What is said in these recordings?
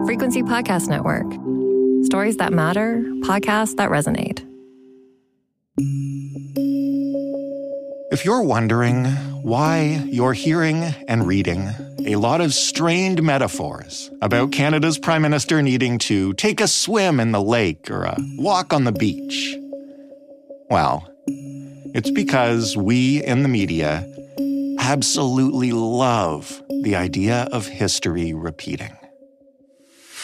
Frequency Podcast Network. Stories that matter, podcasts that resonate. If you're wondering why you're hearing and reading a lot of strained metaphors about Canada's Prime Minister needing to take a swim in the lake or a walk on the beach, well, it's because we in the media absolutely love the idea of history repeating.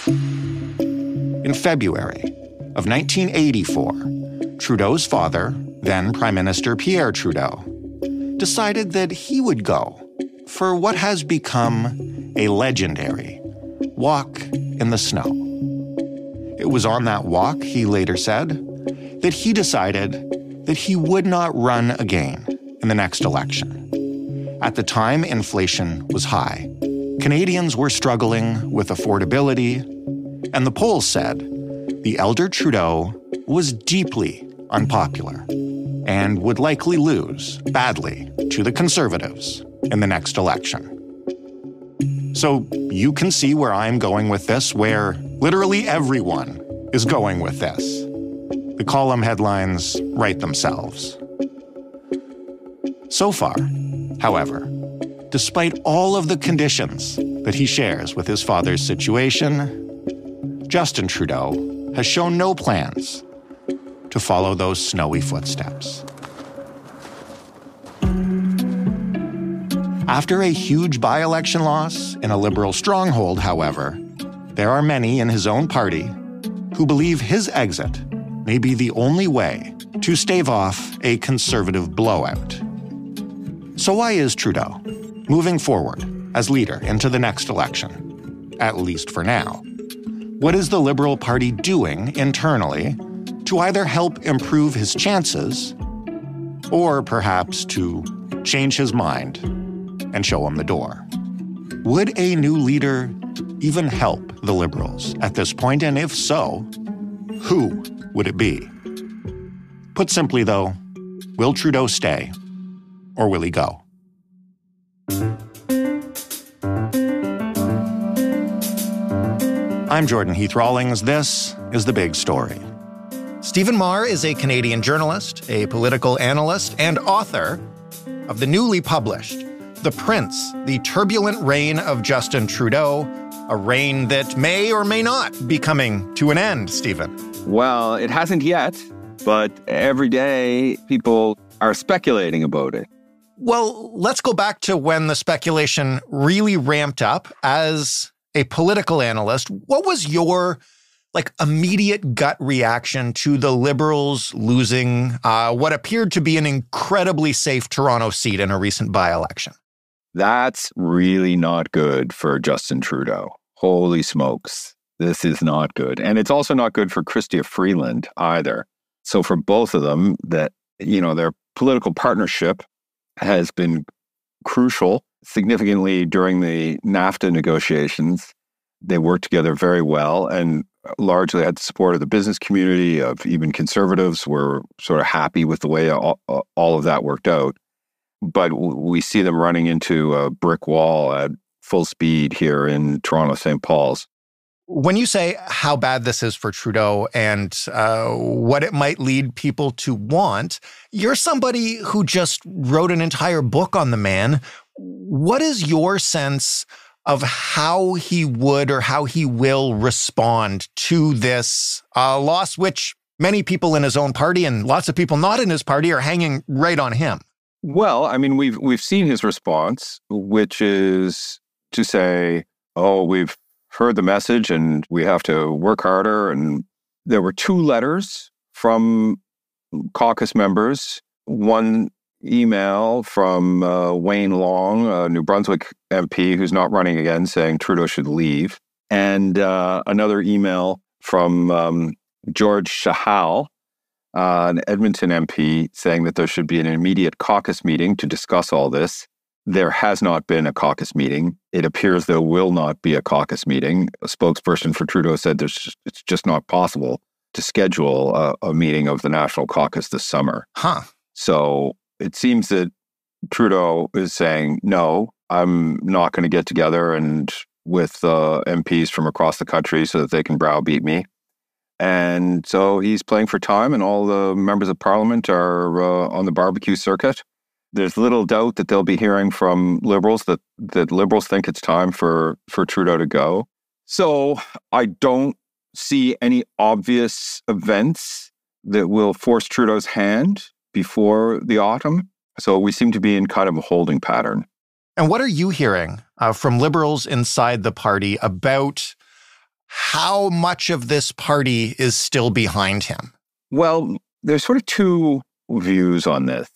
In February of 1984, Trudeau's father, then Prime Minister Pierre Trudeau, decided that he would go for what has become a legendary walk in the snow. It was on that walk, he later said, that he decided that he would not run again in the next election. At the time, inflation was high. Canadians were struggling with affordability, and the polls said the elder Trudeau was deeply unpopular and would likely lose badly to the Conservatives in the next election. So you can see where I'm going with this, where literally everyone is going with this. The column headlines write themselves. So far, however, despite all of the conditions that he shares with his father's situation, Justin Trudeau has shown no plans to follow those snowy footsteps. After a huge by-election loss in a Liberal stronghold, however, there are many in his own party who believe his exit may be the only way to stave off a Conservative blowout. So why is Trudeau moving forward as leader into the next election, at least for now? What is the Liberal Party doing internally to either help improve his chances or perhaps to change his mind and show him the door? Would a new leader even help the Liberals at this point? And if so, who would it be? Put simply, though, will Trudeau stay or will he go? I'm Jordan Heath Rawlings. This is The Big Story. Stephen Maher is a Canadian journalist, a political analyst, and author of the newly published The Prince, The Turbulent Reign of Justin Trudeau, a reign that may or may not be coming to an end, Stephen. Well, it hasn't yet, but every day people are speculating about it. Well, let's go back to when the speculation really ramped up. As a political analyst, what was your immediate gut reaction to the Liberals losing what appeared to be an incredibly safe Toronto seat in a recent by-election? That's really not good for Justin Trudeau. Holy smokes. This is not good. And it's also not good for Chrystia Freeland either. So for both of them, that, their political partnership has been crucial significantly during the NAFTA negotiations. They worked together very well and largely had the support of the business community, of even Conservatives were sort of happy with the way all of that worked out. But we see them running into a brick wall at full speed here in Toronto, St. Paul's. When you say how bad this is for Trudeau and what it might lead people to want, you're somebody who just wrote an entire book on the man. What is your sense of how he would or how he will respond to this loss, which many people in his own party and lots of people not in his party are hanging right on him? Well, I mean, we've seen his response, which is to say, oh, we've heard the message and we have to work harder. And there were 2 letters from caucus members, one email from Wayne Long, a New Brunswick MP who's not running again, saying Trudeau should leave, and another email from George Shahal, an Edmonton MP, saying that there should be an immediate caucus meeting to discuss all this. There has not been a caucus meeting. It appears there will not be a caucus meeting. A spokesperson for Trudeau said it's just not possible to schedule a meeting of the National Caucus this summer. So it seems that Trudeau is saying, no, I'm not going to get together and with MPs from across the country so that they can browbeat me. And so he's playing for time, and all the members of parliament are on the barbecue circuit. There's little doubt that they'll be hearing from Liberals that Liberals think it's time for Trudeau to go. So I don't see any obvious events that will force Trudeau's hand before the autumn. So we seem to be in kind of a holding pattern. And what are you hearing from Liberals inside the party about how much of this party is still behind him? Well, there's sort of two views on this.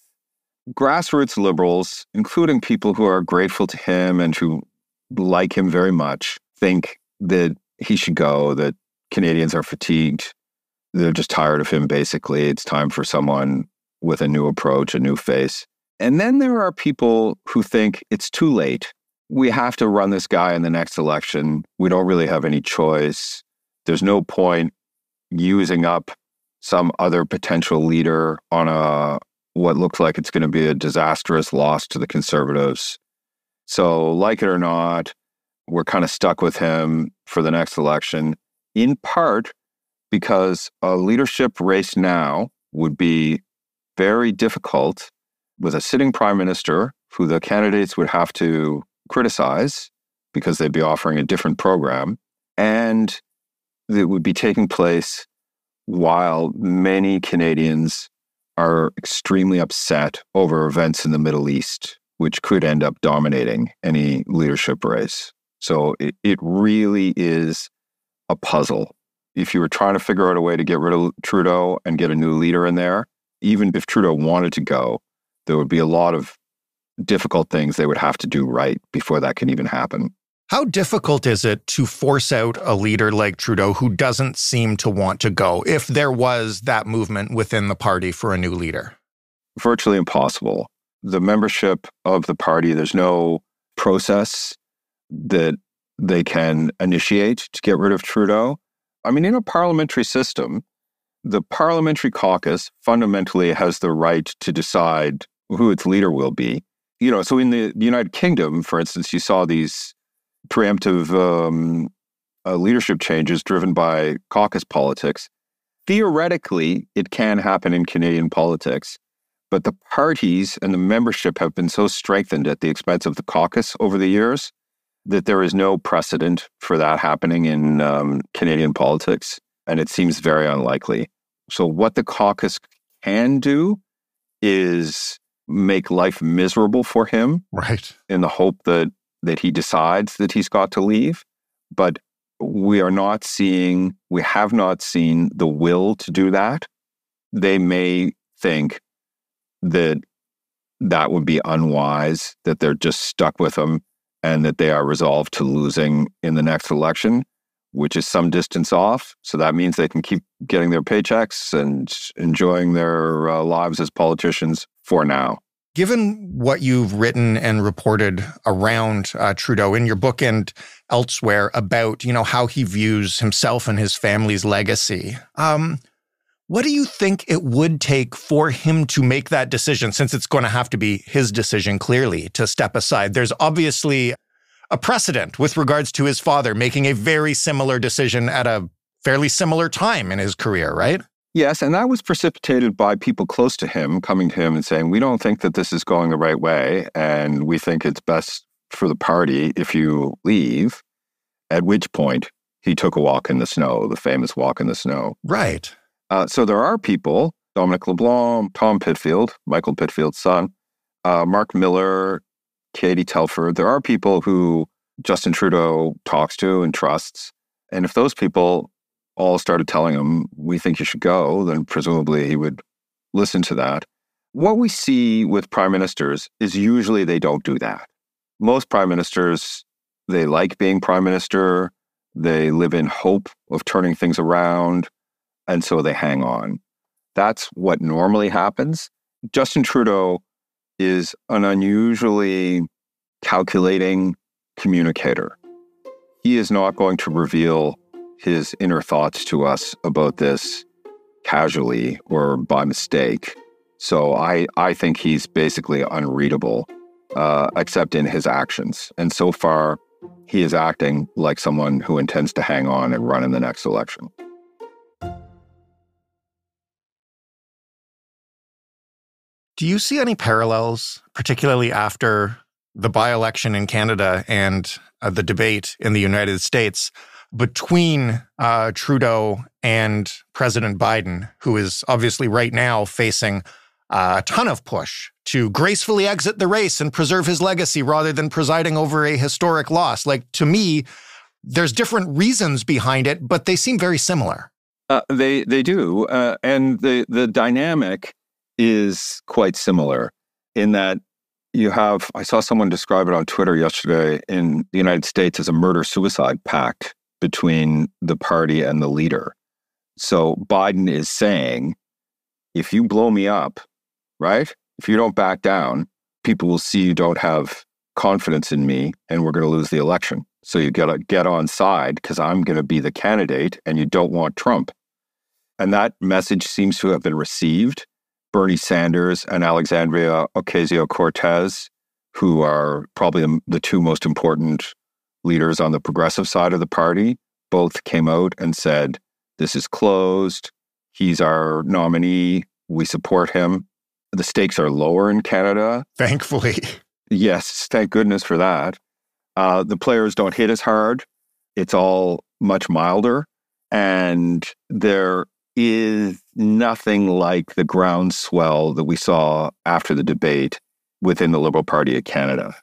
Grassroots Liberals, including people who are grateful to him and who like him very much, think that he should go, that Canadians are fatigued. They're just tired of him, basically. It's time for someone with a new approach, a new face. And then there are people who think it's too late. We have to run this guy in the next election. We don't really have any choice. There's no point using up some other potential leader on what looks like it's going to be a disastrous loss to the Conservatives. So, like it or not, we're kind of stuck with him for the next election, in part because a leadership race now would be very difficult with a sitting prime minister who the candidates would have to criticize because they'd be offering a different program, and it would be taking place while many Canadians are extremely upset over events in the Middle East, which could end up dominating any leadership race. So it really is a puzzle. If you were trying to figure out a way to get rid of Trudeau and get a new leader in there, even if Trudeau wanted to go, there would be a lot of difficult things they would have to do right before that can even happen. How difficult is it to force out a leader like Trudeau who doesn't seem to want to go, if there was that movement within the party for a new leader? Virtually impossible. The membership of the party, there's no process that they can initiate to get rid of Trudeau. I mean, in a parliamentary system, the parliamentary caucus fundamentally has the right to decide who its leader will be. You know, so in the United Kingdom, for instance, you saw these preemptive leadership changes driven by caucus politics. Theoretically, it can happen in Canadian politics, but the parties and the membership have been so strengthened at the expense of the caucus over the years that there is no precedent for that happening in Canadian politics, and it seems very unlikely. So what the caucus can do is make life miserable for him, right, in the hope that he decides that he's got to leave. But we have not seen the will to do that. They may think that would be unwise, that they're just stuck with him and that they are resolved to losing in the next election, which is some distance off. So that means they can keep getting their paychecks and enjoying their lives as politicians for now. Given what you've written and reported around Trudeau in your book and elsewhere about, how he views himself and his family's legacy, what do you think it would take for him to make that decision, since it's going to have to be his decision, clearly, to step aside? There's obviously a precedent with regards to his father making a very similar decision at a fairly similar time in his career, right? Yes, and that was precipitated by people close to him coming to him and saying, we don't think that this is going the right way, and we think it's best for the party if you leave, at which point he took a walk in the snow, the famous walk in the snow. Right. So there are people, Dominic LeBlanc, Tom Pitfield, Michael Pitfield's son, Mark Miller, Katie Telford. There are people who Justin Trudeau talks to and trusts. And if those people all started telling him, we think you should go, then presumably he would listen to that. What we see with prime ministers is usually they don't do that. Most prime ministers, they like being prime minister. They live in hope of turning things around. And so they hang on. That's what normally happens. Justin Trudeau is an unusually calculating communicator. He is not going to reveal his inner thoughts to us about this casually or by mistake. So I think he's basically unreadable, except in his actions. And so far, he is acting like someone who intends to hang on and run in the next election. Do you see any parallels, particularly after the by-election in Canada and the debate in the United States, between Trudeau and President Biden, who is obviously right now facing a ton of push to gracefully exit the race and preserve his legacy rather than presiding over a historic loss? Like, to me, there's different reasons behind it, but they seem very similar. They do. And the dynamic is quite similar in that you have, I saw someone describe it on Twitter yesterday, in the United States as a murder-suicide pact between the party and the leader. So Biden is saying, if you blow me up, right? If you don't back down, people will see you don't have confidence in me and we're going to lose the election. So you got to get on side because I'm going to be the candidate and you don't want Trump. And that message seems to have been received. Bernie Sanders and Alexandria Ocasio-Cortez, who are probably the two most important leaders on the progressive side of the party, both came out and said, this is closed. He's our nominee. We support him. The stakes are lower in Canada. Thankfully. Yes, thank goodness for that. The players don't hit as hard. It's all much milder. And there is nothing like the groundswell that we saw after the debate within the Liberal Party of Canada.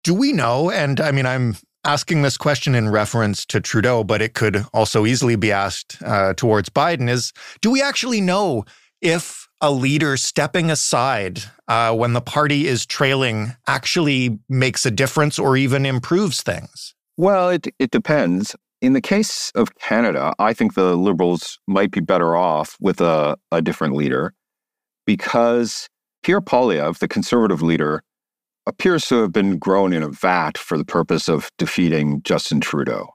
Do we know, and I mean, I'm asking this question in reference to Trudeau, but it could also easily be asked towards Biden, is do we actually know if a leader stepping aside when the party is trailing actually makes a difference or even improves things? Well, it depends. In the case of Canada, I think the Liberals might be better off with a different leader because Pierre Poilievre, the Conservative leader, appears to have been grown in a vat for the purpose of defeating Justin Trudeau.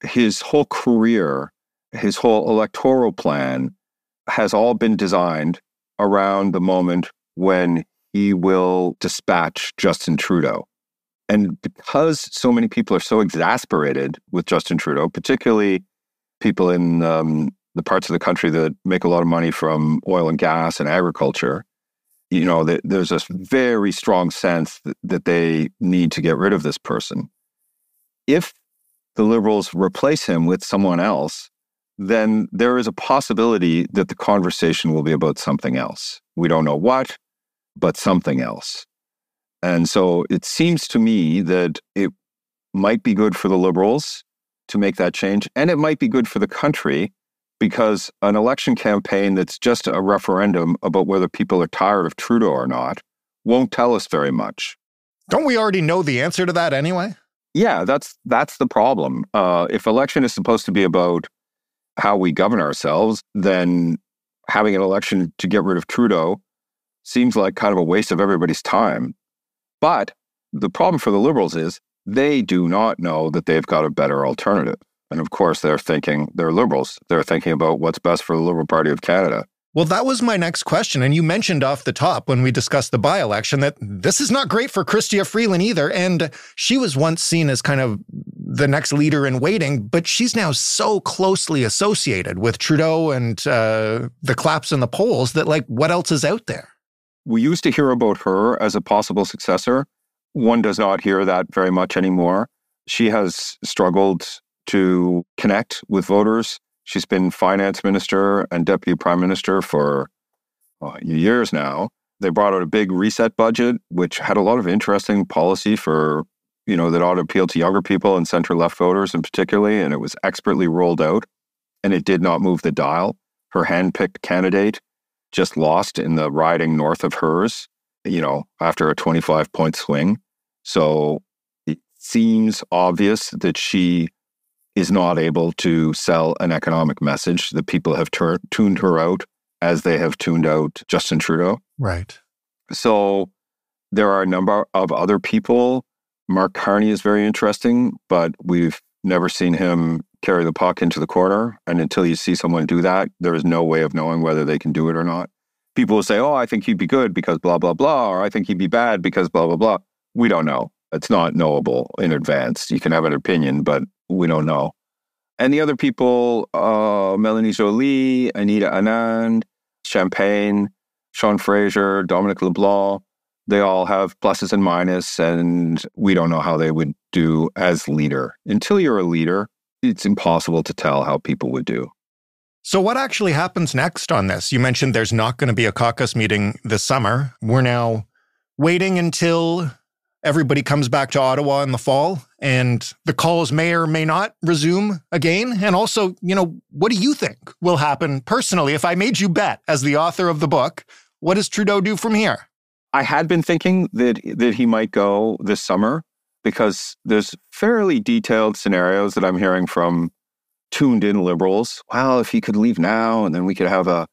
His whole career, his whole electoral plan has all been designed around the moment when he will dispatch Justin Trudeau. And because so many people are so exasperated with Justin Trudeau, particularly people in the parts of the country that make a lot of money from oil and gas and agriculture, you know, there's a very strong sense that they need to get rid of this person. If the Liberals replace him with someone else, then there is a possibility that the conversation will be about something else. We don't know what, but something else. And so it seems to me that it might be good for the Liberals to make that change, and it might be good for the country because an election campaign that's just a referendum about whether people are tired of Trudeau or not won't tell us very much. Don't we already know the answer to that anyway? Yeah, that's the problem. If election is supposed to be about how we govern ourselves, then having an election to get rid of Trudeau seems like kind of a waste of everybody's time. But the problem for the Liberals is they do not know that they've got a better alternative. And of course, they're Liberals. They're thinking about what's best for the Liberal Party of Canada. Well, that was my next question. And you mentioned off the top when we discussed the by-election that this is not great for Chrystia Freeland either. And she was once seen as kind of the next leader in waiting, but she's now so closely associated with Trudeau and the collapse in the polls that, like, what else is out there? We used to hear about her as a possible successor. One does not hear that very much anymore. She has struggled to connect with voters. She's been finance minister and deputy prime minister for years now. They brought out a big reset budget, which had a lot of interesting policy for, you know, that ought to appeal to younger people and center-left voters in particularly, and it was expertly rolled out, and it did not move the dial. Her hand-picked candidate just lost in the riding north of hers, you know, after a 25-point swing. So it seems obvious that she is not able to sell an economic message, that people have tuned her out as they have tuned out Justin Trudeau. Right. So there are a number of other people. Mark Carney is very interesting, but we've never seen him carry the puck into the corner. And until you see someone do that, there is no way of knowing whether they can do it or not. People will say, oh, I think he'd be good because blah, blah, blah, or I think he'd be bad because blah, blah, blah. We don't know. It's not knowable in advance. You can have an opinion, but we don't know. And the other people, Melanie Joly, Anita Anand, Champagne, Sean Fraser, Dominic LeBlanc, they all have pluses and minuses, and we don't know how they would do as leader. Until you're a leader, it's impossible to tell how people would do. So what actually happens next on this? You mentioned there's not going to be a caucus meeting this summer. We're now waiting until everybody comes back to Ottawa in the fall, and the calls may or may not resume again. And also, what do you think will happen personally? If I made you bet as the author of the book, what does Trudeau do from here? I had been thinking that he might go this summer because there's fairly detailed scenarios that I'm hearing from tuned-in Liberals. Well, if he could leave now, and then we could have a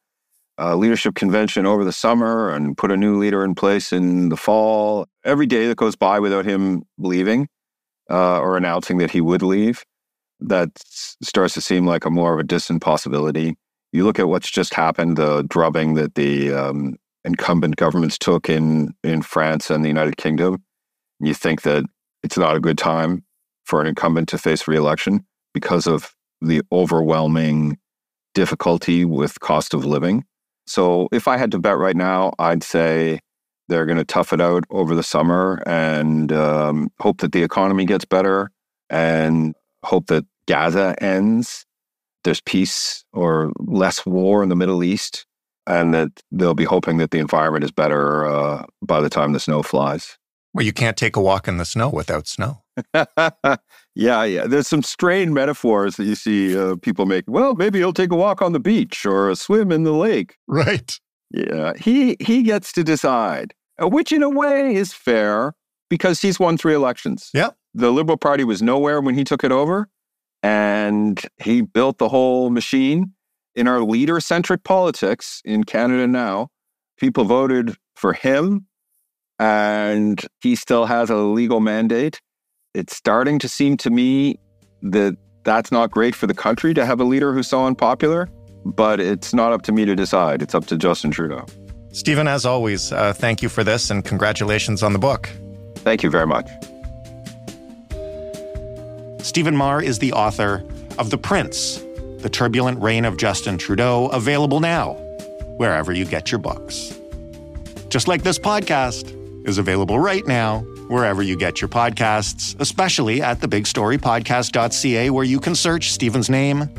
leadership convention over the summer and put a new leader in place in the fall. Every day that goes by without him leaving or announcing that he would leave, that starts to seem like more of a distant possibility. You look at what's just happened, the drubbing that the incumbent governments took in France and the United Kingdom, and you think that it's not a good time for an incumbent to face re-election because of the overwhelming difficulty with cost of living. So if I had to bet right now, I'd say they're going to tough it out over the summer and hope that the economy gets better and hope that Gaza ends. There's peace or less war in the Middle East, and that they'll be hoping that the environment is better by the time the snow flies. Well, you can't take a walk in the snow without snow. Yeah. There's some strained metaphors that you see people make. Well, maybe he'll take a walk on the beach or a swim in the lake. Right. Yeah. He gets to decide, which in a way is fair because he's won 3 elections. Yeah. The Liberal Party was nowhere when he took it over, and he built the whole machine. In our leader-centric politics in Canada now, people voted for him, and he still has a legal mandate. It's starting to seem to me that that's not great for the country to have a leader who's so unpopular, but it's not up to me to decide. It's up to Justin Trudeau. Stephen, as always, thank you for this and congratulations on the book. Thank you very much. Stephen Maher is the author of The Prince, The Turbulent Reign of Justin Trudeau, available now, wherever you get your books. Just like this podcast is available right now, wherever you get your podcasts, especially at thebigstorypodcast.ca, where you can search Stephen's name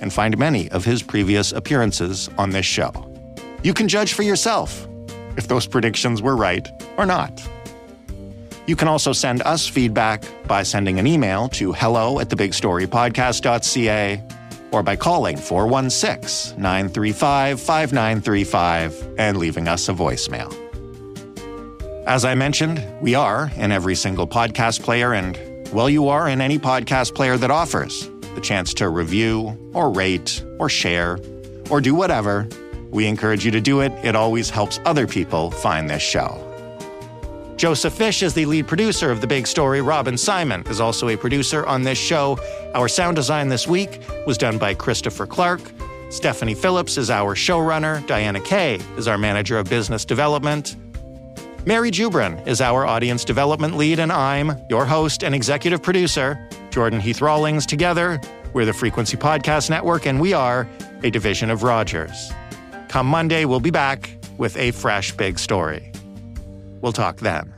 and find many of his previous appearances on this show. You can judge for yourself if those predictions were right or not. You can also send us feedback by sending an email to hello@thebigstorypodcast.ca or by calling 416-935-5935 and leaving us a voicemail. As I mentioned, we are in every single podcast player, and, well, you are in any podcast player that offers the chance to review or rate or share or do whatever. We encourage you to do it. It always helps other people find this show. Joseph Fish is the lead producer of The Big Story. Robin Simon is also a producer on this show. Our sound design this week was done by Christopher Clark. Stephanie Phillips is our showrunner. Diana Kay is our manager of business development. Mary Jubrin is our audience development lead, and I'm your host and executive producer, Jordan Heath-Rawlings. Together, we're the Frequency Podcast Network, and we are a division of Rogers. Come Monday, we'll be back with a fresh big story. We'll talk then.